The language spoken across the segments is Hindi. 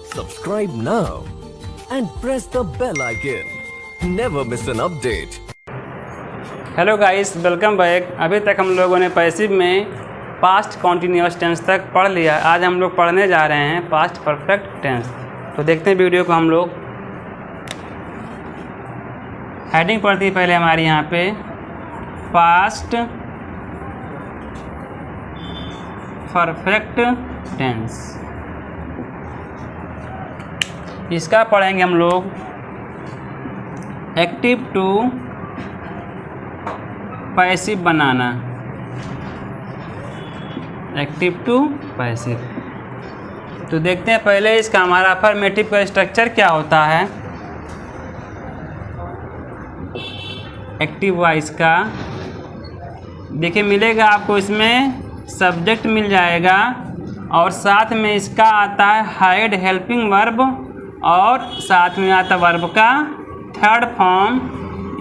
Subscribe now and press the bell icon. Never miss an update. Hello guys, welcome back. अभी तक हम लोगों ने पैसिव में पास्ट कॉन्टिन्यूअस टेंस तक पढ़ लिया। आज हम लोग पढ़ने जा रहे हैं पास्ट परफेक्ट टेंस। तो देखते हैं वीडियो को हम लोग। हेडिंग पढ़ती है पहले हमारी यहाँ पे पास्ट परफेक्ट टेंस। इसका पढ़ेंगे हम लोग एक्टिव टू पैसिव बनाना। Active to passive. तो देखते हैं पहले इसका हमारा अफर्मेटिव का स्ट्रक्चर क्या होता है। एक्टिव वॉइस का देखिए मिलेगा आपको, इसमें सब्जेक्ट मिल जाएगा और साथ में इसका आता है हाइड हेल्पिंग वर्ब और साथ में आता वर्ब का थर्ड फॉर्म।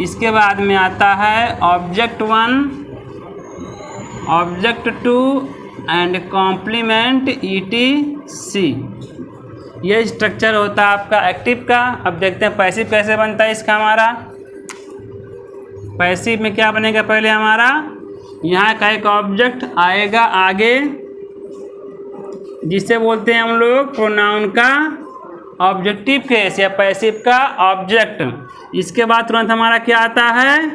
इसके बाद में आता है object 1, object 2 and complement ETC। ये स्ट्रक्चर होता है आपका एक्टिव का। अब देखते हैं पैसिव कैसे बनता है इसका हमारा। पैसिव में क्या बनेगा, पहले हमारा यहाँ का एक ऑब्जेक्ट आएगा आगे, जिसे बोलते हैं हम लोग प्रोनाउन का ऑब्जेक्टिव केस या पैसिव का ऑब्जेक्ट। इसके बाद तुरंत हमारा क्या आता है,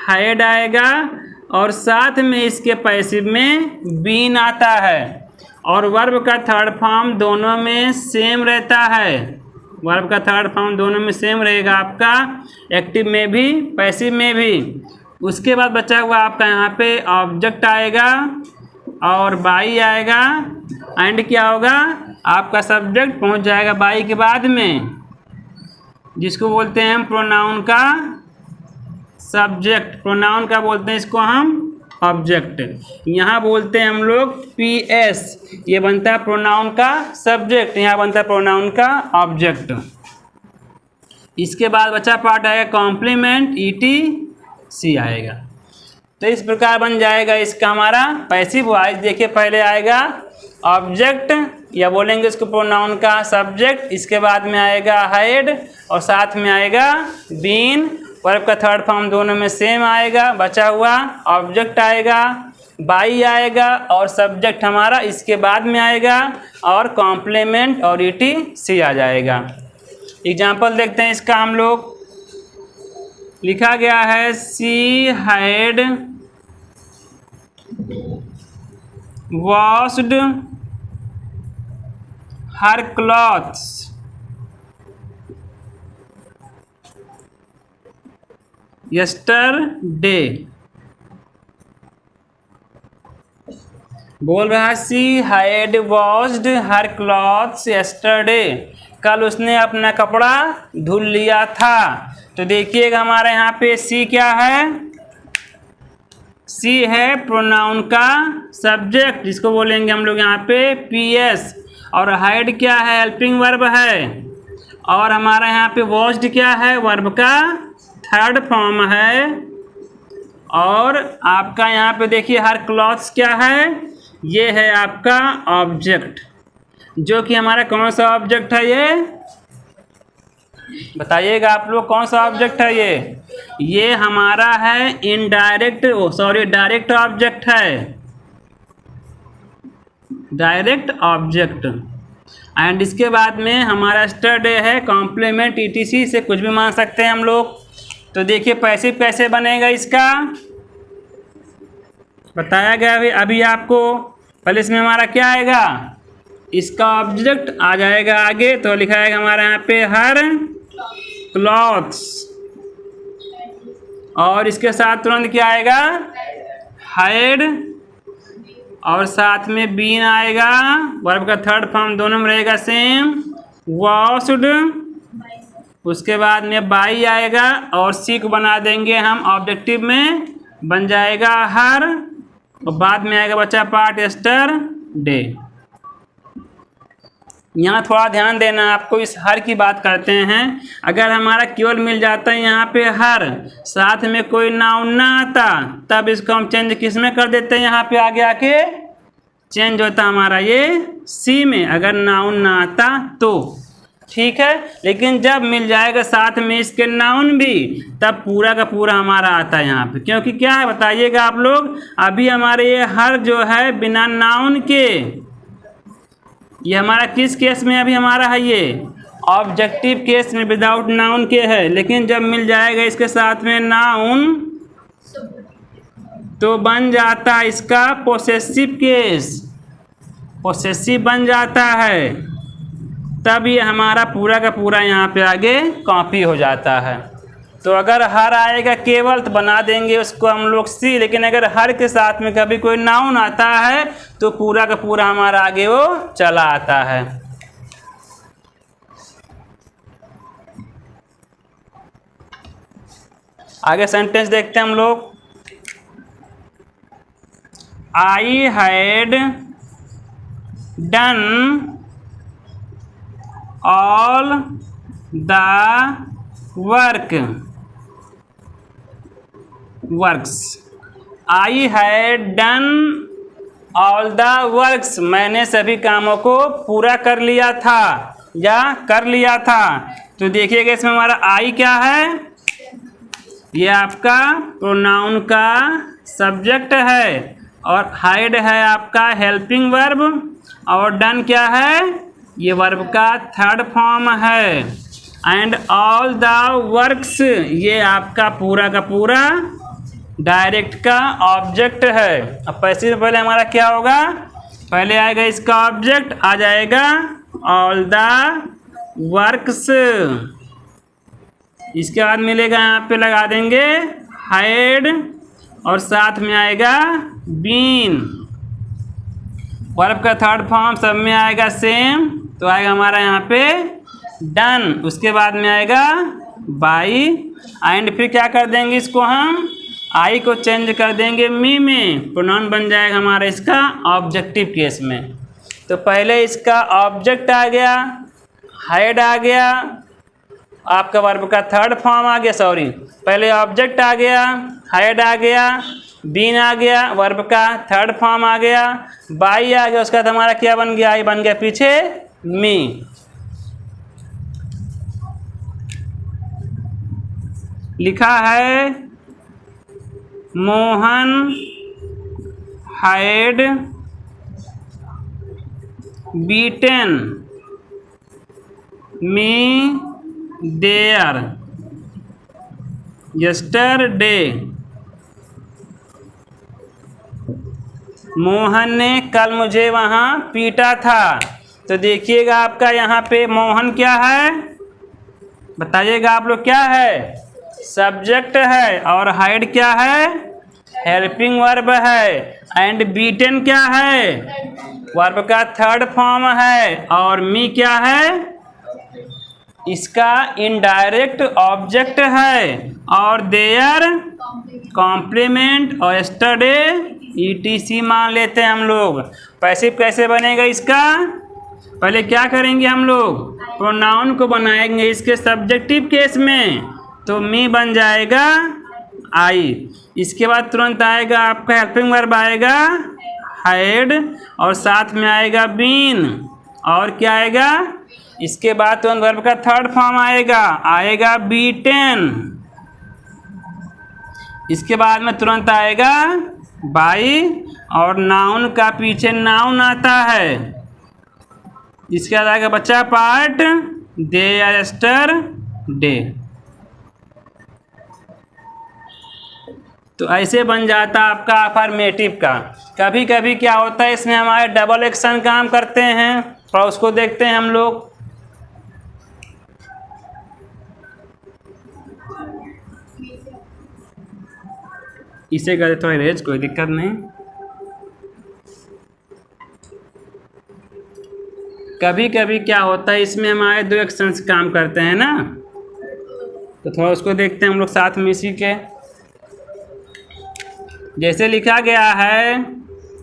हेड आएगा और साथ में इसके पैसिव में बीन आता है और वर्ब का थर्ड फॉर्म दोनों में सेम रहता है। वर्ब का थर्ड फॉर्म दोनों में सेम रहेगा आपका, एक्टिव में भी पैसिव में भी। उसके बाद बचा हुआ आपका यहाँ पे ऑब्जेक्ट आएगा और बाई आएगा एंड क्या होगा, आपका सब्जेक्ट पहुँच जाएगा बाई के बाद में, जिसको बोलते हैं हम प्रोनाउन का सब्जेक्ट। प्रोनाउन का बोलते हैं इसको हम ऑब्जेक्ट। यहाँ बोलते हैं हम लोग PS, ये बनता है प्रोनाउन का सब्जेक्ट, यहाँ बनता है प्रोनाउन का ऑब्जेक्ट। इसके बाद बचा पार्ट आएगा कॉम्प्लीमेंट ETC आएगा। तो इस प्रकार बन जाएगा इसका हमारा पैसिव वॉइस। देखिए पहले आएगा ऑब्जेक्ट या बोलेंगे इसको प्रोनाउन का सब्जेक्ट, इसके बाद में आएगा हेड और साथ में आएगा बीन। वर्ब का थर्ड फॉर्म दोनों में सेम आएगा। बचा हुआ ऑब्जेक्ट आएगा, बाई आएगा और सब्जेक्ट हमारा इसके बाद में आएगा और कॉम्प्लीमेंट और ETC आ जाएगा। एग्जाम्पल देखते हैं इसका हम लोग। लिखा गया है she had washed her clothes yesterday. बोल रहा है she had washed her clothes yesterday, कल उसने अपना कपड़ा धुल लिया था। तो देखिएगा हमारे यहाँ पे सी क्या है, सी है प्रोनाउन का सब्जेक्ट, जिसको बोलेंगे हम लोग यहाँ पे PS। और हाइड क्या है, हेल्पिंग वर्ब है। और हमारा यहाँ पे वॉश्ड क्या है, वर्ब का थर्ड फॉर्म है। और आपका यहाँ पे देखिए हर क्लॉथ्स क्या है, ये है आपका ऑब्जेक्ट, जो कि हमारा कौन सा ऑब्जेक्ट है, ये बताइएगा आप लोग कौन सा ऑब्जेक्ट है ये हमारा है इनडायरेक्ट, डायरेक्ट ऑब्जेक्ट है, डायरेक्ट ऑब्जेक्ट। एंड इसके बाद में हमारा यस्टरडे है, कॉम्प्लीमेंट ETC से कुछ भी मान सकते हैं हम लोग। तो देखिए पैसिव कैसे बनेगा इसका, बताया गया अभी आपको। पहले इसमें हमारा क्या आएगा, इसका ऑब्जेक्ट आ जाएगा आगे, तो लिखा आएगा हमारा यहाँ पे हर क्लॉथ्स और इसके साथ तुरंत क्या आएगा, हाइड और साथ में बीन आएगा। वर्ब का थर्ड फॉर्म दोनों में रहेगा सेम, वॉश्ड। उसके बाद में बाई आएगा और सी को बना देंगे हम ऑब्जेक्टिव में, बन जाएगा हर और बाद में आएगा बच्चा पार्ट यस्टरडे। यहाँ थोड़ा ध्यान देना आपको, इस हर की बात करते हैं। अगर हमारा केवल मिल जाता है यहाँ पे हर, साथ में कोई नाउन ना आता, तब इसको हम चेंज किस में कर देते हैं, यहाँ पे आगे आके चेंज होता हमारा ये सी में, अगर नाउन ना आता तो। ठीक है। लेकिन जब मिल जाएगा साथ में इसके नाउन भी, तब पूरा का पूरा हमारा आता है यहाँ पे। क्योंकि क्या है बताइएगा आप लोग, अभी हमारे ये हर जो है बिना नाउन के, ये हमारा किस केस में अभी हमारा है, ये ऑब्जेक्टिव केस में विदाउट नाउन के है। लेकिन जब मिल जाएगा इसके साथ में नाउन, तो बन जाता है इसका पोसेसिव केस, पोसेसिव बन जाता है। तब ये हमारा पूरा का पूरा यहाँ पे आगे कॉपी हो जाता है। तो अगर हर आएगा केवल तो बना देंगे उसको हम लोग सी, लेकिन अगर हर के साथ में कभी कोई नाउन आता है तो पूरा का पूरा हमारा आगे वो चला आता है। आगे सेंटेंस देखते हैं हम लोग। I had done all the works. I had done all the works, मैंने सभी कामों को पूरा कर लिया था या कर लिया था। तो देखिएगा इसमें हमारा आई क्या है, ये आपका प्रोनाउन का सब्जेक्ट है, और हाइड है आपका हेल्पिंग वर्ब, और डन क्या है, ये वर्ब का थर्ड फॉर्म है, एंड ऑल द वर्क्स ये आपका पूरा का पूरा डायरेक्ट का ऑब्जेक्ट है। अब पैसिव पहले हमारा क्या होगा, पहले आएगा इसका ऑब्जेक्ट, आ जाएगा ऑल द वर्क्स, इसके बाद मिलेगा यहाँ पे लगा देंगे हैड, और साथ में आएगा बीन, वर्ब का थर्ड फॉर्म सब में आएगा सेम, तो आएगा हमारा यहाँ पे डन। उसके बाद में आएगा बाई, एंड फिर क्या कर देंगे इसको हम, आई को चेंज कर देंगे मी में, प्रोनाउन बन जाएगा हमारा इसका ऑब्जेक्टिव केस में। तो पहले इसका ऑब्जेक्ट आ गया, हेड आ गया, आपका वर्ब का थर्ड फॉर्म आ गया, सॉरी पहले ऑब्जेक्ट आ गया, हेड आ गया, बीन आ गया, वर्ब का थर्ड फॉर्म आ गया, बाई आ गया, उसका बाद हमारा क्या बन गया, आई बन गया पीछे मी। लिखा है Mohan had beaten me there yesterday. Mohan ने कल मुझे वहाँ पीटा था। तो देखिएगा आपका यहाँ पे मोहन क्या है, बताइएगा आप लोग, क्या है, सब्जेक्ट है, और हाइड क्या है, हेल्पिंग वर्ब है, एंड बीटेन क्या है, वर्ब का थर्ड फॉर्म है, और मी क्या है, इसका इनडायरेक्ट ऑब्जेक्ट है, और देयर कॉम्प्लीमेंट, और यस्टरडे ईटीसी मान लेते हैं हम लोग। पैसिव कैसे बनेगा इसका, पहले क्या करेंगे हम लोग, प्रोनाउन को बनाएंगे इसके सब्जेक्टिव केस में, तो मी बन जाएगा आई, इसके बाद तुरंत आएगा आपका हेल्पिंग वर्ब आएगा हैड, और साथ में आएगा बीन, और क्या आएगा, इसके बाद तुरंत वर्ब का थर्ड फॉर्म आएगा बीटेन, इसके बाद में तुरंत आएगा बाई, और नाउन का पीछे नाउन आता है, इसके बाद आएगा बच्चा पार्ट दे या यस्टरडे। तो ऐसे बन जाता आपका अफर्मेटिव का। कभी कभी क्या होता है इसमें हमारे डबल एक्शन काम करते हैं, और उसको देखते हैं हम लोग। इसे कर देते रेज, कोई दिक्कत नहीं। कभी कभी क्या होता है इसमें हमारे दो एक्शंस काम करते हैं ना, तो थोड़ा उसको देखते हैं हम लोग साथ में इसी के। जैसे लिखा गया है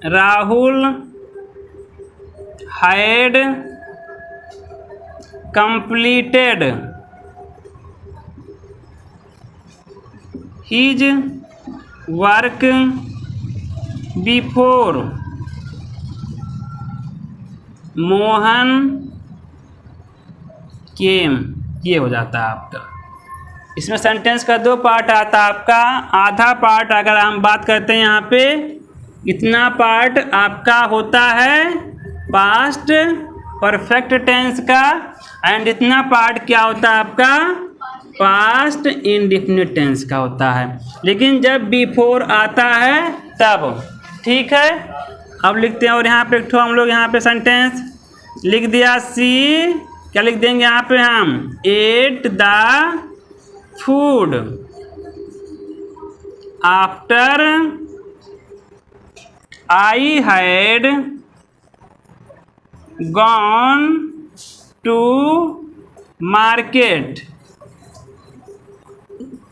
Rahul had completed his work before Mohan came, ये हो जाता है आपका। इसमें सेंटेंस का दो पार्ट आता है आपका। आधा पार्ट अगर हम बात करते हैं यहाँ पे, इतना पार्ट आपका होता है पास्ट परफेक्ट टेंस का, एंड इतना पार्ट क्या होता है आपका, पास्ट इंडेफिनिट टेंस का होता है। लेकिन जब बिफोर आता है तब, ठीक है। अब लिखते हैं, और यहाँ पे एक ठो हम लोग यहाँ पे सेंटेंस लिख दिया। सी क्या लिख देंगे यहाँ पे हम, ate the food after I had gone to market.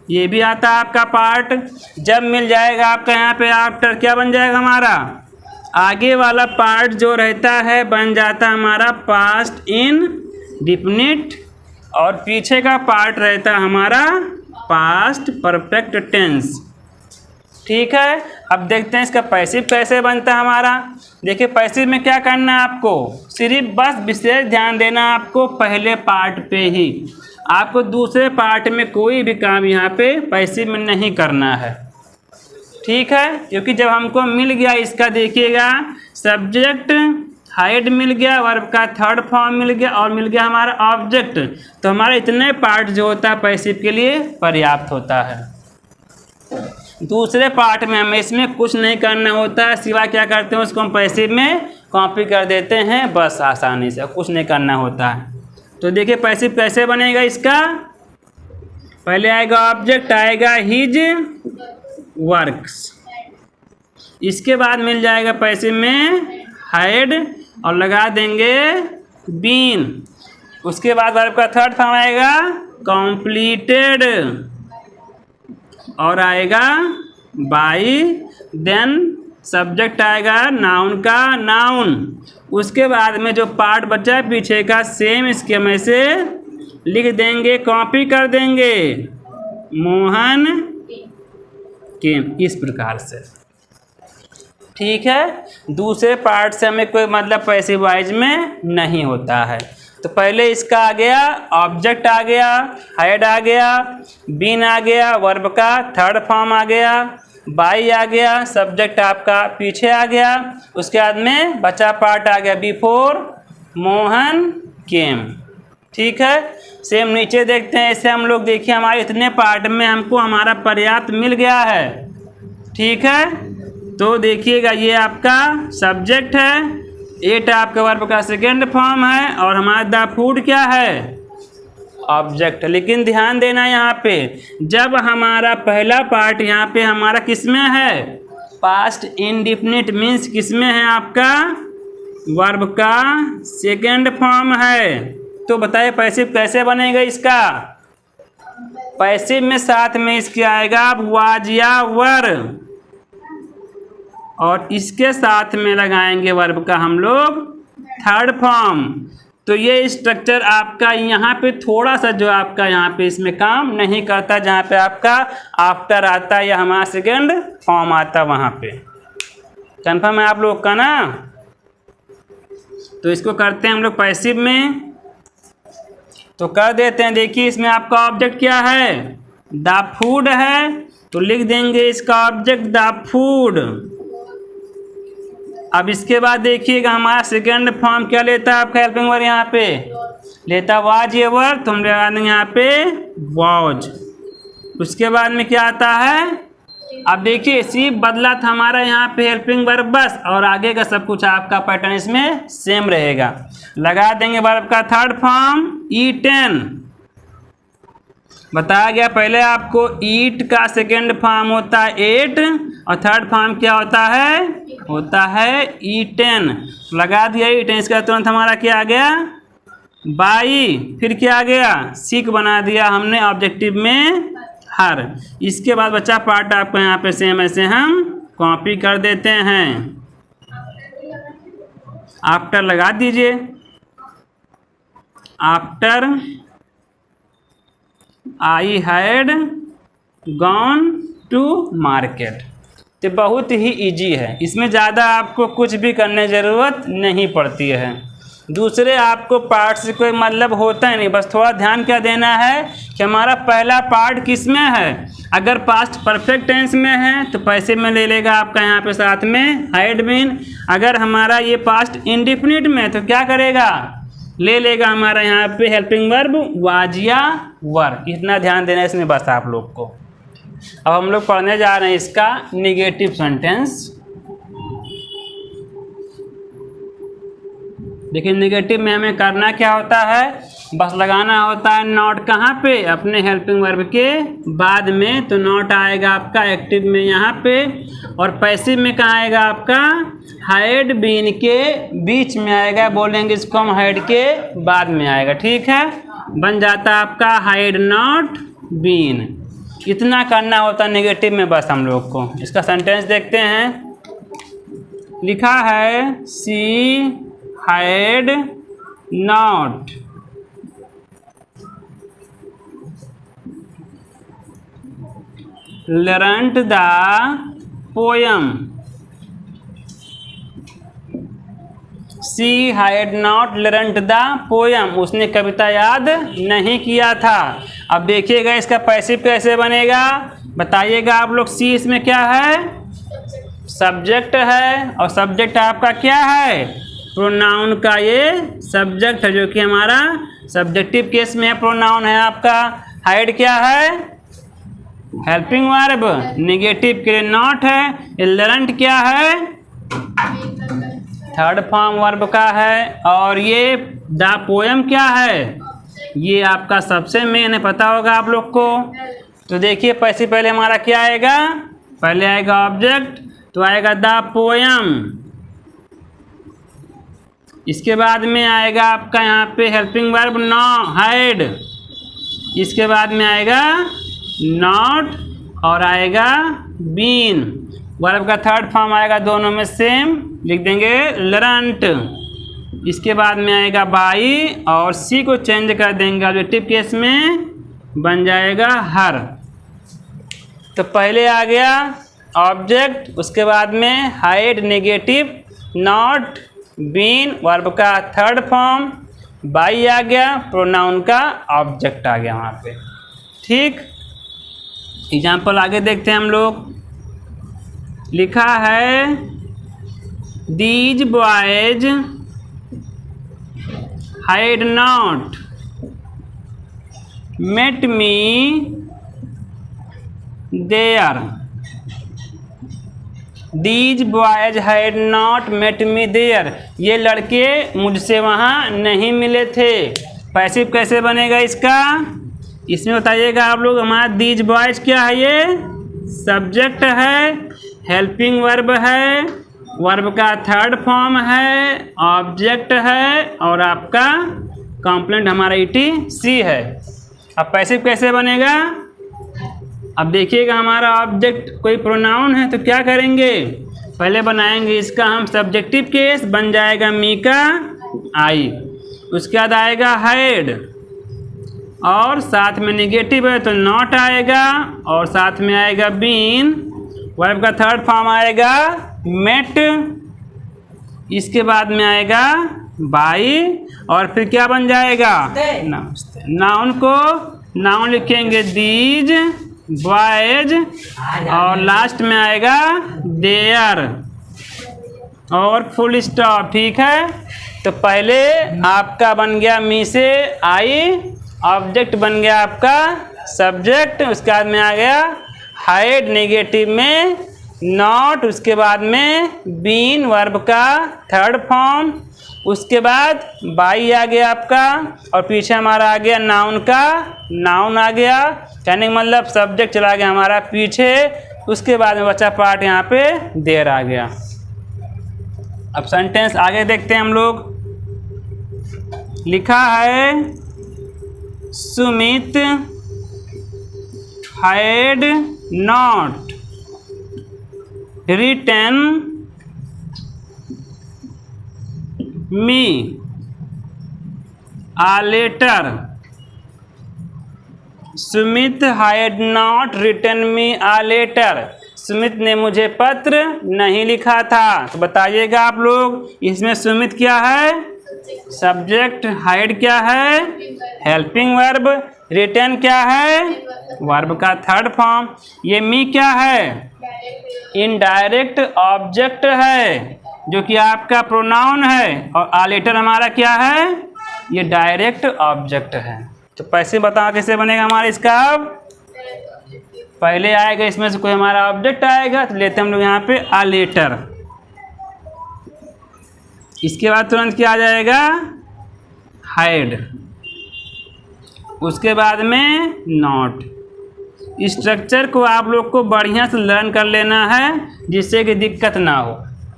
ये भी आता है आपका पार्ट। जब मिल जाएगा आपका यहाँ पे आफ्टर, क्या बन जाएगा हमारा, आगे वाला पार्ट जो रहता है बन जाता है हमारा पास्ट इंडेफिनिट, और पीछे का पार्ट रहता है हमारा पास्ट परफेक्ट टेंस, ठीक है। अब देखते हैं इसका पैसिव कैसे बनता है हमारा। देखिए पैसिव में क्या करना है आपको, सिर्फ बस विशेष ध्यान देना आपको पहले पार्ट पे ही, आपको दूसरे पार्ट में कोई भी काम यहाँ पे पैसिव में नहीं करना है, ठीक है। क्योंकि जब हमको मिल गया इसका, देखिएगा सब्जेक्ट हाइड मिल गया, वर्ब का थर्ड फॉर्म मिल गया, और मिल गया हमारा ऑब्जेक्ट, तो हमारा इतने पार्ट जो होता है पैसिव के लिए पर्याप्त होता है। दूसरे पार्ट में हमें इसमें कुछ नहीं करना होता है, सिवाय क्या करते हैं उसको हम पैसिव में कॉपी कर देते हैं, बस आसानी से, कुछ नहीं करना होता है। तो देखिए पैसिव कैसे बनेगा इसका, पहले आएगा ऑब्जेक्ट, आएगा हिज वर्क्स, इसके बाद मिल जाएगा पैसिव में हाइड और लगा देंगे बीन, उसके बाद वर्ब का थर्ड फॉर्म आएगा कंप्लीटेड और आएगा बाई, देन सब्जेक्ट आएगा नाउन का नाउन, उसके बाद में जो पार्ट बचा है पीछे का सेम इसके में से लिख देंगे, कॉपी कर देंगे मोहन केम, इस प्रकार से, ठीक है। दूसरे पार्ट से हमें कोई मतलब पैसिव वाइज में नहीं होता है। तो पहले इसका आ गया, ऑब्जेक्ट आ गया, हेड आ गया, बीन आ गया, वर्ब का थर्ड फॉर्म आ गया, बाई आ गया, सब्जेक्ट आपका पीछे आ गया, उसके बाद में बचा पार्ट आ गया बिफोर मोहन केम, ठीक है। सेम नीचे देखते हैं, ऐसे हम लोग देखिए हमारे इतने पार्ट में हमको हमारा पर्याप्त मिल गया है, ठीक है। तो देखिएगा ये आपका सब्जेक्ट है, एट आपका वर्ब का सेकेंड फॉर्म है, और हमारा द फूड क्या है, ऑब्जेक्ट। लेकिन ध्यान देना यहाँ पे, जब हमारा पहला पार्ट यहाँ पे हमारा किसमें है, पास्ट इंडेफिनिट मीन्स किसमें है आपका, वर्ब का सेकेंड फॉर्म है। तो बताइए पैसिव कैसे बनेगा इसका, पैसिव में साथ में इसके आएगा वाज या वर, और इसके साथ में लगाएंगे वर्ब का हम लोग थर्ड फॉर्म। तो ये स्ट्रक्चर आपका यहाँ पे थोड़ा सा जो आपका यहाँ पे इसमें काम नहीं करता, जहाँ पे आपका आफ्टर आता है या हमारा सेकेंड फॉर्म आता है वहाँ पे। कन्फर्म है आप लोग का ना। तो इसको करते हैं हम लोग पैसिव में, तो कर देते हैं। देखिए इसमें आपका ऑब्जेक्ट क्या है, द फूड है, तो लिख देंगे इसका ऑब्जेक्ट द फूड। अब इसके बाद देखिएगा हमारा सेकेंड फॉर्म क्या लेता है आपका हेल्पिंग वर्ब, यहाँ पे लेता वाज ये वर्ब, तो हम लगा देंगे यहाँ पे वाज। उसके बाद में क्या आता है, अब देखिए सी बदला था हमारा यहाँ पे हेल्पिंग वर्ब बस, और आगे का सब कुछ आपका पैटर्न इसमें सेम रहेगा। लगा देंगे वर्ब का थर्ड फॉर्म ईटन, बताया गया पहले आपको, ईट का सेकेंड फॉर्म होता है एट, और थर्ड फॉर्म क्या होता है ईटन। लगा दिया ईटन, इसका तुरंत हमारा क्या आ गया, बाई, फिर क्या आ गया, सिक बना दिया हमने ऑब्जेक्टिव में हर। इसके बाद बच्चा पार्ट आपको यहाँ पे सेम ऐसे हम कॉपी कर देते हैं, आफ्टर लगा दीजिए, after I had gone to market. तो बहुत ही इजी है, इसमें ज़्यादा आपको कुछ भी करने ज़रूरत नहीं पड़ती है। दूसरे आपको पार्ट से कोई मतलब होता ही नहीं, बस थोड़ा ध्यान क्या देना है कि हमारा पहला पार्ट किस में है। अगर पास्ट परफेक्ट टेंस में है तो पैसे में ले लेगा आपका यहाँ पे साथ में हैड बीन। अगर हमारा ये पास्ट इंडेफिनिट में तो क्या करेगा, ले लेगा हमारा यहाँ पे हेल्पिंग वर्ब वाज या वर। इतना ध्यान देना है इसमें बस आप लोग को। अब हम लोग पढ़ने जा रहे हैं इसका निगेटिव सेंटेंस। देखिए निगेटिव में हमें करना क्या होता है, बस लगाना होता है नॉट कहाँ पे, अपने हेल्पिंग वर्ब के बाद में। तो नॉट आएगा आपका एक्टिव में यहाँ पे, और पैसिव में कहाँ आएगा आपका, हैड बीन के बीच में आएगा। बोलेंगे इसको हम हैड के बाद में आएगा, ठीक है। बन जाता है आपका हैड नॉट बीन। इतना करना होता है नेगेटिव में बस हम लोग को। इसका सेंटेंस देखते हैं, लिखा है she had not learnt the poem. She had not learnt the poem. उसने कविता याद नहीं किया था। अब देखिएगा इसका पैसिव कैसे बनेगा, बताइएगा आप लोग। सी इसमें क्या है, सब्जेक्ट है, और सब्जेक्ट आपका क्या है, प्रोनाउन का ये सब्जेक्ट है, जो कि हमारा सब्जेक्टिव केस में है, प्रोनाउन है आपका। हाइड क्या है, हेल्पिंग वर्ब, नेगेटिव के लिए नॉट है। इलरेंट क्या है, थर्ड फॉर्म वर्ब का है। और ये द पोएम क्या है, ये आपका सबसे मेन है, पता होगा आप लोग को। तो देखिए पहले हमारा क्या आएगा, पहले आएगा ऑब्जेक्ट, तो आएगा द पोएम। इसके बाद में आएगा आपका यहाँ पे हेल्पिंग वर्ब नो हाइड। इसके बाद में आएगा नॉट और आएगा बीन। वर्ब का थर्ड फॉर्म आएगा, दोनों में सेम, लिख देंगे लर्नट। इसके बाद में आएगा बाई, और सी को चेंज कर देंगे ऑब्जेक्टिव केस में, बन जाएगा हर। तो पहले आ गया ऑब्जेक्ट, उसके बाद में had negative, not been verb का थर्ड फॉर्म, बाई आ गया प्रोनाउन का ऑब्जेक्ट आ गया वहाँ पे, ठीक। एग्जाम्पल आगे देखते हैं हम लोग। लिखा है these boys had not met me there. These boys had not met me there, ये लड़के मुझसे वहाँ नहीं मिले थे। पैसिव कैसे बनेगा इसका, इसमें बताइएगा आप लोग। हमारा दीज बॉयज क्या है, ये सब्जेक्ट है, हेल्पिंग वर्ब है, वर्ब का थर्ड फॉर्म है, ऑब्जेक्ट है, और आपका कॉम्प्लेमेंट हमारा ईटीसी है। अब पैसिव कैसे बनेगा, अब देखिएगा हमारा ऑब्जेक्ट कोई प्रोनाउन है तो क्या करेंगे, पहले बनाएंगे इसका हम सब्जेक्टिव केस, बन जाएगा मी का आई। उसके बाद आएगा हैड, और साथ में नेगेटिव है तो नॉट आएगा, और साथ में आएगा बीन, वर्ब का थर्ड फॉर्म आएगा मेट। इसके बाद में आएगा बाई, और फिर क्या बन जाएगा, नाउन को नाउन लिखेंगे दीज बॉयज, और लास्ट में आएगा देयर, और फुल स्टॉप, ठीक है। तो पहले आपका बन गया मी से आई, ऑब्जेक्ट बन गया आपका सब्जेक्ट, उसके बाद में आ गया हाइड नेगेटिव में नॉट, उसके बाद में बीन वर्ब का थर्ड फॉर्म, उसके बाद बाई आ गया आपका, और पीछे हमारा आ गया नाउन का नाउन आ गया, कहने का मतलब सब्जेक्ट चला गया हमारा पीछे। उसके बाद में बचा पार्ट यहाँ पे देर आ गया। अब सेंटेंस आगे देखते हैं हम लोग। लिखा है Sumit had not written me a letter. Sumit had not written me a letter, Sumit ने मुझे पत्र नहीं लिखा था। तो बताइएगा आप लोग, इसमें सुमित क्या है, सब्जेक्ट, हाइड क्या है, हेल्पिंग वर्ब, रिटर्न क्या है, वर्ब का थर्ड फॉर्म। ये मी क्या है, इनडायरेक्ट ऑब्जेक्ट है जो कि आपका प्रोनाउन है, और आलेटर हमारा क्या है, ये डायरेक्ट ऑब्जेक्ट है। तो पैसे बताओ कैसे बनेगा हमारा इसका। अब पहले आएगा इसमें से कोई हमारा ऑब्जेक्ट आएगा, तो लेते हम लोग यहाँ पे आलेटर। इसके बाद तुरंत क्या आ जाएगा, हाइड, उसके बाद में नॉट। स्ट्रक्चर को आप लोग को बढ़िया से लर्न कर लेना है जिससे कि दिक्कत ना हो,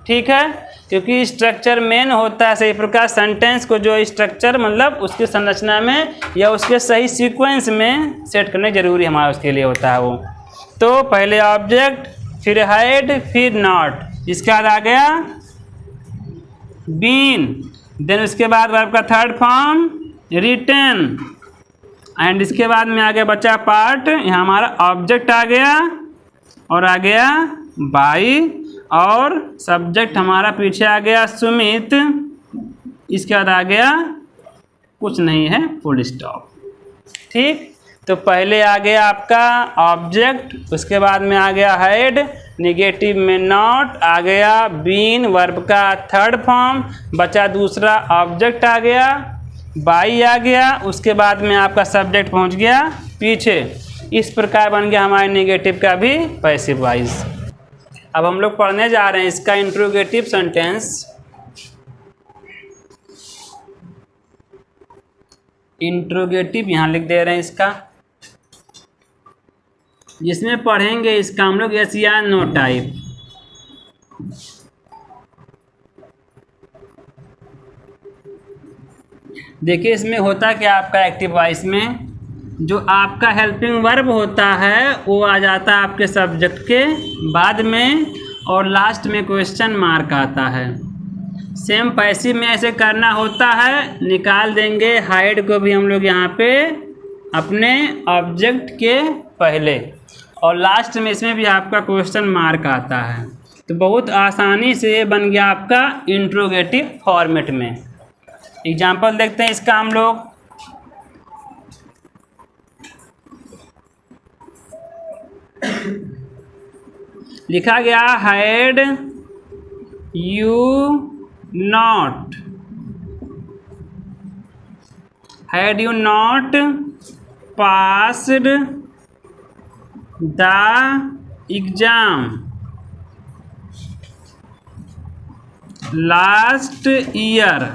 ठीक है, क्योंकि स्ट्रक्चर मेन होता है। इसी प्रकार सेंटेंस को जो स्ट्रक्चर मतलब उसकी संरचना में या उसके सही सीक्वेंस में सेट करने जरूरी हमारा उसके लिए होता है वो। तो पहले ऑब्जेक्ट, फिर हाइड, फिर नॉट, इसके बाद आ गया बीन, देन उसके बाद वर्ब का थर्ड फॉर्म रिटर्न, एंड इसके बाद में आ गया बचा पार्ट, यहाँ हमारा ऑब्जेक्ट आ गया और आ गया बाई, और सब्जेक्ट हमारा पीछे आ गया सुमित, इसके बाद आ गया कुछ नहीं है, फुल स्टॉप। ठीक, तो पहले आ गया आपका ऑब्जेक्ट, उसके बाद में आ गया हेड, निगेटिव में नॉट, आ गया बीन वर्ब का थर्ड फॉर्म, बचा दूसरा ऑब्जेक्ट आ गया, बाई आ गया, उसके बाद में आपका सब्जेक्ट पहुंच गया पीछे। इस प्रकार बन गया हमारे नेगेटिव का भी पैसिव वॉइस। अब हम लोग पढ़ने जा रहे हैं इसका इंट्रोगेटिव सेंटेंस। इंट्रोगेटिव यहाँ लिख दे रहे हैं इसका, जिसमें पढ़ेंगे इसका हम लोग यस या नो टाइप। देखिए इसमें होता क्या आपका एक्टिव वॉइस में, जो आपका हेल्पिंग वर्ब होता है वो आ जाता है आपके सब्जेक्ट के बाद में, और लास्ट में क्वेश्चन मार्क आता है। सेम पैसिव में ऐसे करना होता है, निकाल देंगे हाइड को भी हम लोग यहाँ पे अपने ऑब्जेक्ट के पहले, और लास्ट में इसमें भी आपका क्वेश्चन मार्क आता है। तो बहुत आसानी से बन गया आपका इंट्रोगेटिव फॉर्मेट में। एग्जाम्पल देखते हैं इसका हम लोग। लिखा गया had you not, had you not passed the exam last year,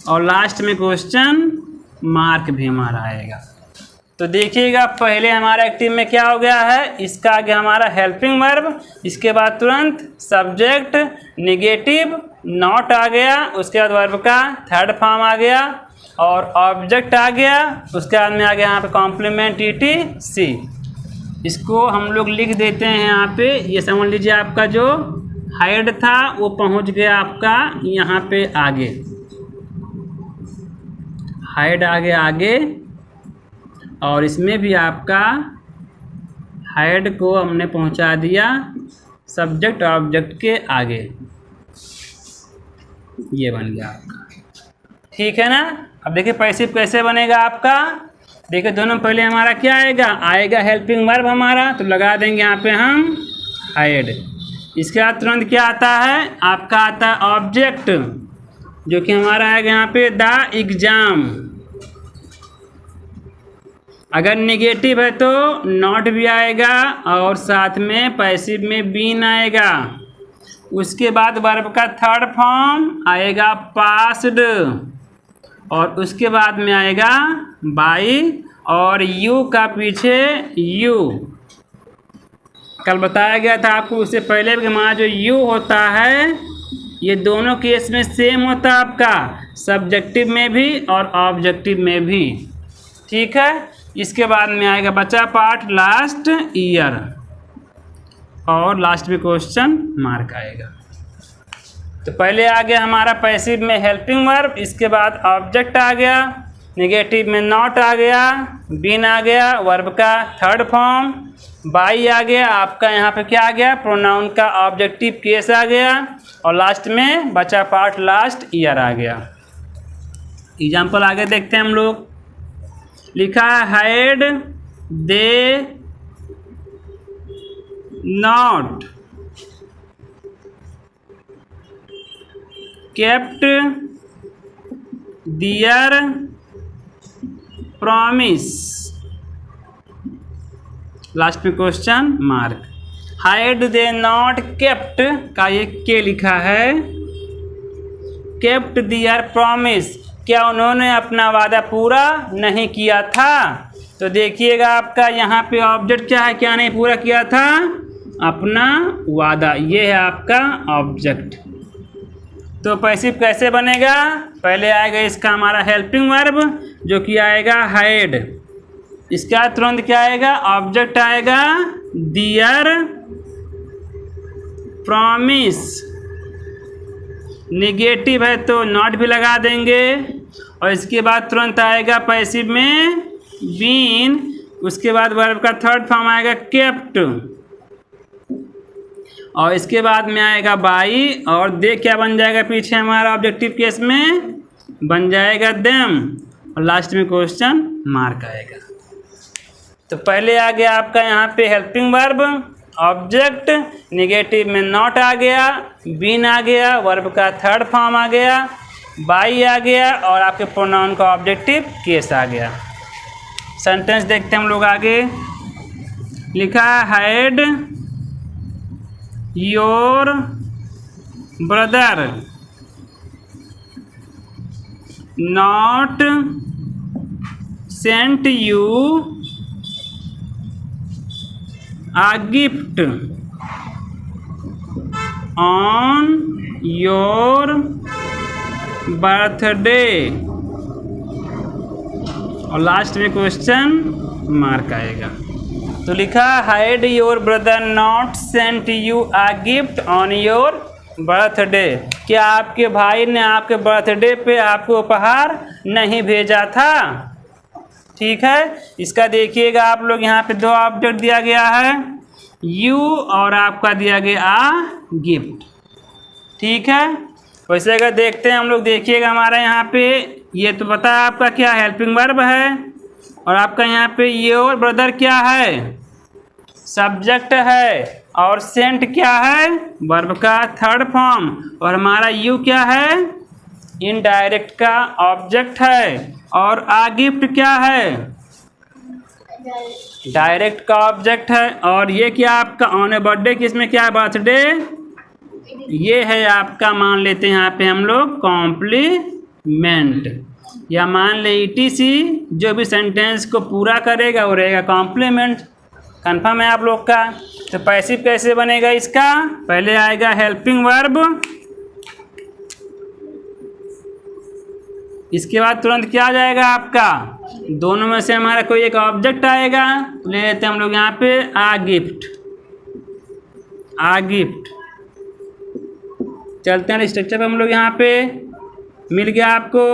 और लास्ट में क्वेश्चन मार्क भी हमारा आएगा। तो देखिएगा पहले हमारा एक्टिव में क्या हो गया है, इसका आगे हमारा हेल्पिंग वर्ब, इसके बाद तुरंत सब्जेक्ट, नेगेटिव, नॉट आ गया, उसके बाद वर्ब का थर्ड फॉर्म आ गया, और ऑब्जेक्ट आ गया, उसके बाद में आ गया यहाँ पे कॉम्प्लीमेंट ईटीसी। इसको हम लोग लिख देते हैं यहाँ पे। ये समझ लीजिए आपका जो हाइड था वो पहुँच गया आपका यहाँ पे आगे, हाइड आ गया आगे, और इसमें भी आपका हाइड को हमने पहुंचा दिया सब्जेक्ट ऑब्जेक्ट के आगे। ये बन गया आपका, ठीक है ना। अब देखिए पैसिव कैसे बनेगा आपका। देखिए दोनों पहले हमारा क्या आएगा, आएगा हेल्पिंग वर्ब हमारा, तो लगा देंगे यहाँ पे हम हाइड। इसके बाद तुरंत क्या आता है, आपका आता है ऑब्जेक्ट, जो कि हमारा आएगा यहाँ पे द एग्जाम। अगर निगेटिव है तो नॉट भी आएगा, और साथ में पैसिव में बीन आएगा। उसके बाद वर्ब का थर्ड फॉर्म आएगा पास्ड, और उसके बाद में आएगा बाई, और यू का पीछे यू। कल बताया गया था आपको उससे पहले कि हमारा जो यू होता है ये दोनों केस में सेम होता है आपका, सब्जेक्टिव में भी और ऑब्जेक्टिव में भी, ठीक है। इसके बाद में आएगा बचा पार्ट लास्ट ईयर, और लास्ट में क्वेश्चन मार्क आएगा। तो पहले आ गया हमारा पैसिव में हेल्पिंग वर्ब, इसके बाद ऑब्जेक्ट आ गया, निगेटिव में नॉट आ गया, बीन आ गया वर्ब का थर्ड फॉर्म, बाई आ गया आपका यहाँ पे क्या आ गया प्रोनाउन का ऑब्जेक्टिव केस आ गया, और लास्ट में बचा पार्ट लास्ट ईयर आ गया। एग्जाम्पल आगे देखते हैं हम लोग। लिखा है had they not kept their promise, last में question mark. Had they not kept का ये के लिखा है, केप्ट दियर प्रॉमिस, क्या उन्होंने अपना वादा पूरा नहीं किया था। तो देखिएगा आपका यहाँ पे ऑब्जेक्ट क्या है, क्या नहीं पूरा किया था, अपना वादा, ये है आपका ऑब्जेक्ट। तो पैसिव कैसे बनेगा, पहले आएगा इसका हमारा हेल्पिंग वर्ब जो कि आएगा हैड, इसका तुरंत क्या आएगा ऑब्जेक्ट आएगा दियर प्रॉमिस, निगेटिव है तो नॉट भी लगा देंगे, और इसके बाद तुरंत आएगा पैसिव में बीन, उसके बाद वर्ब का थर्ड फॉर्म आएगा केप्ट, और इसके बाद में आएगा बाई, और दे क्या बन जाएगा पीछे हमारा ऑब्जेक्टिव केस में बन जाएगा देम, और लास्ट में क्वेश्चन मार्क आएगा। तो पहले आ गया आपका यहाँ पे हेल्पिंग वर्ब, ऑब्जेक्ट, निगेटिव में नॉट आ गया, बीन आ गया, वर्ब का थर्ड फॉर्म आ गया, बाई आ गया, और आपके प्रोनाउन का ऑब्जेक्टिव केस आ गया। सेंटेंस देखते हैं हम लोग आगे। लिखा had your brother not sent you a gift on your birthday, और लास्ट में क्वेश्चन मार्क आएगा। तो लिखा had your brother not sent you a gift on your birthday, क्या आपके भाई ने आपके बर्थडे पे आपको उपहार नहीं भेजा था। ठीक है, इसका देखिएगा आप लोग यहाँ पे दो ऑब्जेक्ट दिया गया है, यू और आपका दिया गया आ गिफ्ट। ठीक है, वैसे अगर देखते हैं हम लोग, देखिएगा हमारा यहाँ पे ये तो पता है आपका क्या हेल्पिंग वर्ब है, और आपका यहाँ पे योर ब्रदर क्या है सब्जेक्ट है, और सेंट क्या है वर्ब का थर्ड फॉर्म, और हमारा यू क्या है इनडायरेक्ट का ऑब्जेक्ट है, और आ गिफ्ट क्या है डायरेक्ट का ऑब्जेक्ट है, और ये क्या आपका ऑन ए बर्थडे किसमें क्या है बर्थडे, ये है आपका मान लेते हैं यहाँ पे हम लोग कॉम्प्लीमेंट, या मान ले ETC, जो भी सेंटेंस को पूरा करेगा वो रहेगा कॉम्प्लीमेंट। कन्फर्म है आप लोग का। तो पैसिव कैसे बनेगा इसका, पहले आएगा हेल्पिंग वर्ब, इसके बाद तुरंत क्या आ जाएगा आपका दोनों में से हमारा कोई एक ऑब्जेक्ट आएगा, ले लेते हैं हम लोग यहाँ पे आ गिफ्ट, आ गिफ्ट। चलते हैं स्ट्रक्चर पे हम लोग यहाँ पे, मिल गया आपको,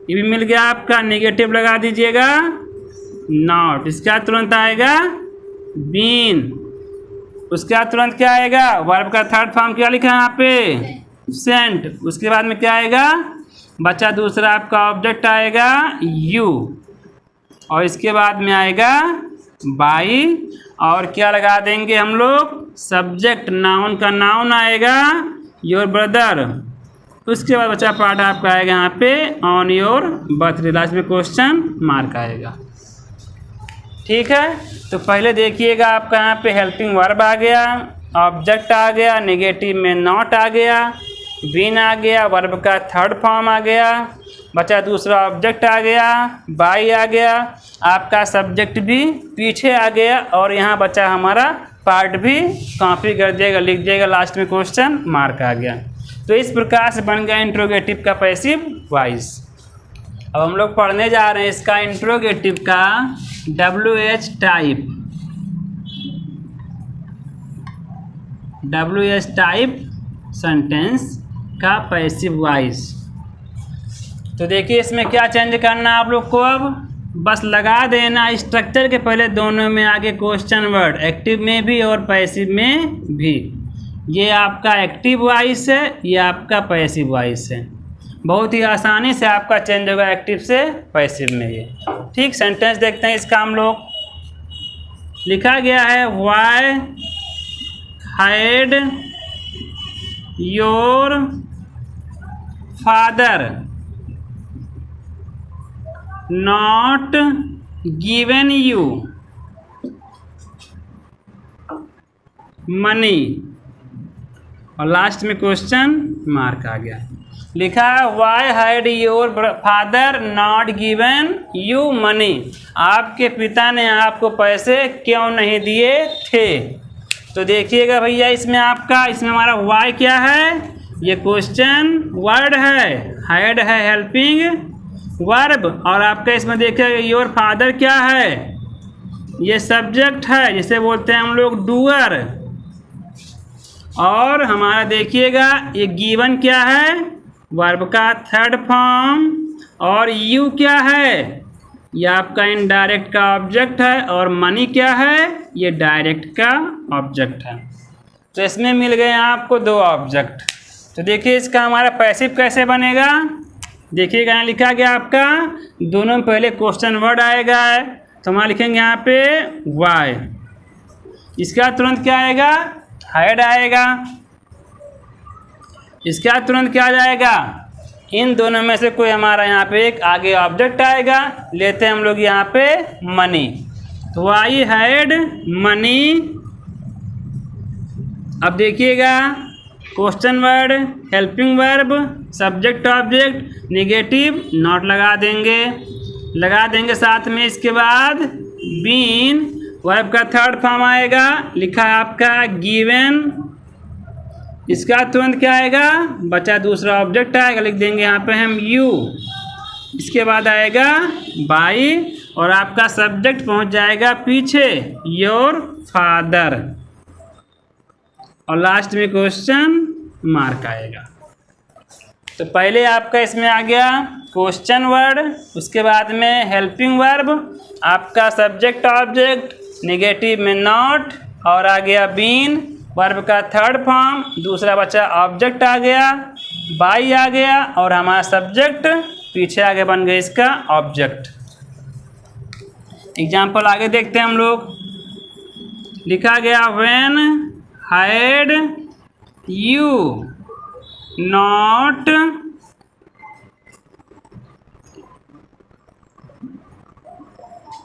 ये भी मिल गया आपका, नेगेटिव लगा दीजिएगा नॉट, इसका तुरंत आएगा बीन, उसके बाद तुरंत क्या आएगा वर्ब का थर्ड फॉर्म क्या लिखा है यहाँ पे सेंट, उसके बाद में क्या आएगा बचा दूसरा आपका ऑब्जेक्ट आएगा यू, और इसके बाद में आएगा बाई, और क्या लगा देंगे हम लोग सब्जेक्ट, नाउन का नाउन आएगा योर ब्रदर, उसके बाद बचा पार्ट आपका आएगा यहाँ पे ऑन योर बर्थडे, लास्ट में क्वेश्चन मार्क आएगा। ठीक है, तो पहले देखिएगा आपका यहाँ पे हेल्पिंग वर्ब आ गया, ऑब्जेक्ट आ गया, नेगेटिव में नॉट आ गया, बीन आ गया, वर्ब का थर्ड फॉर्म आ गया, बचा दूसरा ऑब्जेक्ट आ गया, बाई आ गया, आपका सब्जेक्ट भी पीछे आ गया, और यहाँ बचा हमारा पार्ट भी कॉपी कर दिएगा, लिख दिएगा, लास्ट में क्वेश्चन मार्क आ गया। तो इस प्रकार से बन गया इंट्रोगेटिव का पैसिव वॉइस। अब हम लोग पढ़ने जा रहे हैं इसका इंट्रोगेटिव का WH type, WH type sentence का पैसिव वॉइस। तो देखिए इसमें क्या चेंज करना है आप लोग को, अब बस लगा देना स्ट्रक्चर के पहले दोनों में आगे क्वेश्चन वर्ड, एक्टिव में भी और पैसिव में भी। ये आपका एक्टिव वॉइस है, ये आपका पैसिव वॉइस है। बहुत ही आसानी से आपका चेंज होगा एक्टिव से पैसिव में ये। ठीक, सेंटेंस देखते हैं इसका हम लोग। लिखा गया है why had your father not given you money, और लास्ट में क्वेश्चन मार्क आ गया। लिखा है why had your father not given you money, आपके पिता ने आपको पैसे क्यों नहीं दिए थे। तो देखिएगा भैया इसमें आपका, इसमें हमारा वाई क्या है, ये क्वेश्चन वर्ड है, हैड है हेल्पिंग वर्ब, और आपका इसमें देखिएगा योर फादर क्या है, ये सब्जेक्ट है जिसे बोलते हैं हम लोग डूअर, और हमारा देखिएगा ये गिवन क्या है, वर्ब का थर्ड फॉर्म, और यू क्या है, ये आपका इनडायरेक्ट का ऑब्जेक्ट है, और मनी क्या है, ये डायरेक्ट का ऑब्जेक्ट है। तो इसमें मिल गए आपको दो ऑब्जेक्ट। तो देखिए इसका हमारा पैसिव कैसे बनेगा, देखिएगा यहाँ लिखा गया आपका दोनों में पहले क्वेश्चन वर्ड आएगा, तो हमारा लिखेंगे यहाँ पे वाई, इसका तुरंत क्या आएगा, हैड आएगा, इसका तुरंत क्या आ जाएगा, इन दोनों में से कोई हमारा यहाँ पे एक आगे ऑब्जेक्ट आएगा, लेते हैं हम लोग यहाँ पे मनी, तो वाई हैड मनी। अब देखिएगा question word, helping verb, subject object, negative not लगा देंगे साथ में। इसके बाद बीन, वर्ब का थर्ड फॉर्म आएगा, लिखा है आपका गिवन, इसका तुरंत क्या आएगा, बचा दूसरा ऑब्जेक्ट आएगा, लिख देंगे यहाँ पे हम यू, इसके बाद आएगा बाई, और आपका सब्जेक्ट पहुँच जाएगा पीछे योर फादर, और लास्ट में क्वेश्चन मार्क आएगा। तो पहले आपका इसमें आ गया क्वेश्चन वर्ड, उसके बाद में हेल्पिंग वर्ब, आपका सब्जेक्ट ऑब्जेक्ट, नेगेटिव में नॉट, और आ गया बीन, वर्ब का थर्ड फॉर्म, दूसरा बचा ऑब्जेक्ट आ गया, बाई आ गया, और हमारा सब्जेक्ट पीछे आगे बन गया इसका ऑब्जेक्ट। एग्जाम्पल आगे देखते हैं हम लोग। लिखा गया when had you not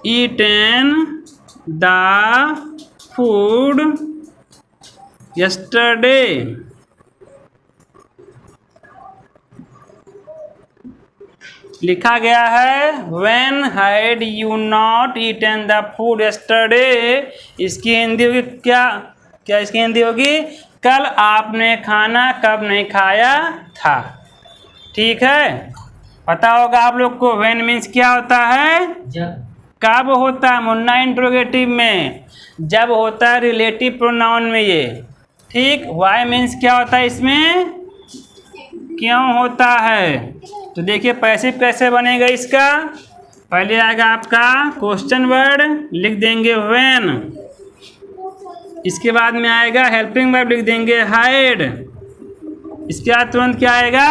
eaten the food yesterday, लिखा गया है when had you not eaten the food yesterday, इसकी हिंदी होगी क्या इसकी हिंदी होगी, कल आपने खाना कब नहीं खाया था। ठीक है, पता होगा आप लोग को व्हेन मीन्स क्या होता है, कब होता है मुन्ना इंट्रोगेटिव में, जब होता है रिलेटिव प्रोनाउन में ये। ठीक, वाई मीन्स क्या होता है इसमें, क्यों होता है। तो देखिए पैसिव कैसे बनेगा इसका, पहले आएगा आपका क्वेश्चन वर्ड, लिख देंगे व्हेन, इसके बाद में आएगा हेल्पिंग वर्ब, लिख देंगे हाइड, इसके बाद तुरंत क्या आएगा,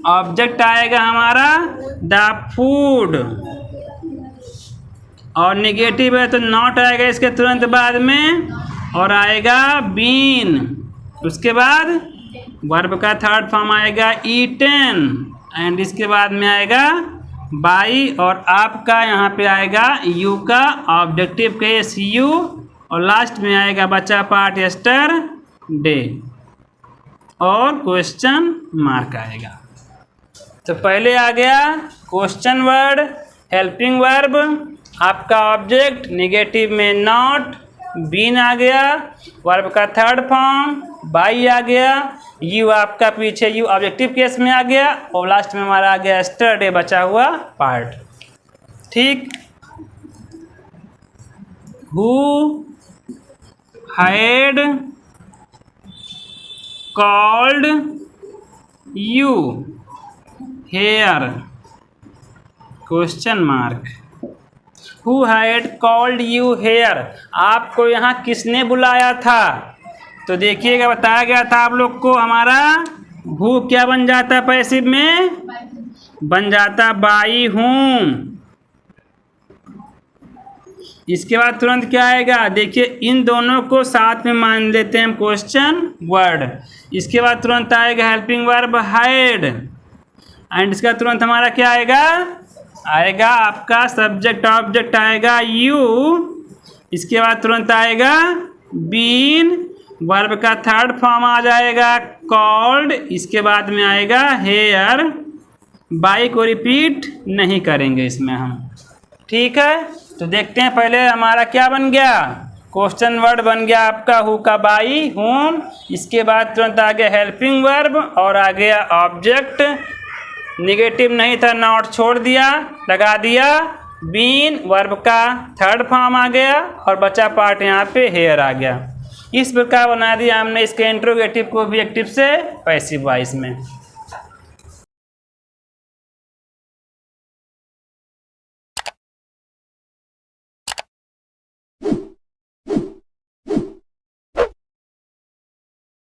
ऑब्जेक्ट आएगा हमारा द फूड, और नेगेटिव है तो नॉट आएगा इसके तुरंत बाद में, और आएगा बीन, उसके बाद वर्ब का थर्ड फॉर्म आएगा ईटन, एंड इसके बाद में आएगा बाई, और आपका यहाँ पे आएगा यू का ऑब्जेक्टिव केस यू, और लास्ट में आएगा बचा पार्ट यस्टरडे, और क्वेश्चन मार्क आएगा। तो पहले आ गया क्वेश्चन वर्ड, हेल्पिंग वर्ब, आपका ऑब्जेक्ट, नेगेटिव में नॉट, बीन आ गया, वर्ब का थर्ड फॉर्म, बाई आ गया, यू आपका पीछे यू ऑब्जेक्टिव केस में आ गया, और लास्ट में हमारा आ गया यस्टरडे बचा हुआ पार्ट। ठीक, who had called you, here question mark. Who had called you here, आपको यहाँ किसने बुलाया था? तो देखिएगा बताया गया था आप लोग को हमारा हु क्या बन जाता है पैसिव में, बन जाता बाई हूँ। इसके बाद तुरंत क्या आएगा, देखिए इन दोनों को साथ में मान लेते हैं हम क्वेश्चन वर्ड। इसके बाद तुरंत आएगा हेल्पिंग वर्ब हैड, एंड इसका तुरंत हमारा क्या आएगा आपका सब्जेक्ट ऑब्जेक्ट आएगा यू। इसके बाद तुरंत आएगा बीन, वर्ब का थर्ड फॉर्म आ जाएगा कॉल्ड। इसके बाद में आएगा हेयर, बाई को रिपीट नहीं करेंगे इसमें हम, ठीक है। तो देखते हैं पहले हमारा क्या बन गया, क्वेश्चन वर्ड बन गया आपका हु का बाई हूम। इसके बाद तुरंत आ गया हेल्पिंग वर्ब और आ गया ऑब्जेक्ट, निगेटिव नहीं था नॉट छोड़ दिया, लगा दिया बीन, वर्ब का थर्ड फॉर्म आ गया और बचा पार्ट यहाँ पे हेयर आ गया। इस प्रकार बना दिया हमने इसके इंट्रोगेटिव को ऑब्जेक्टिव से पैसिव वॉइस में।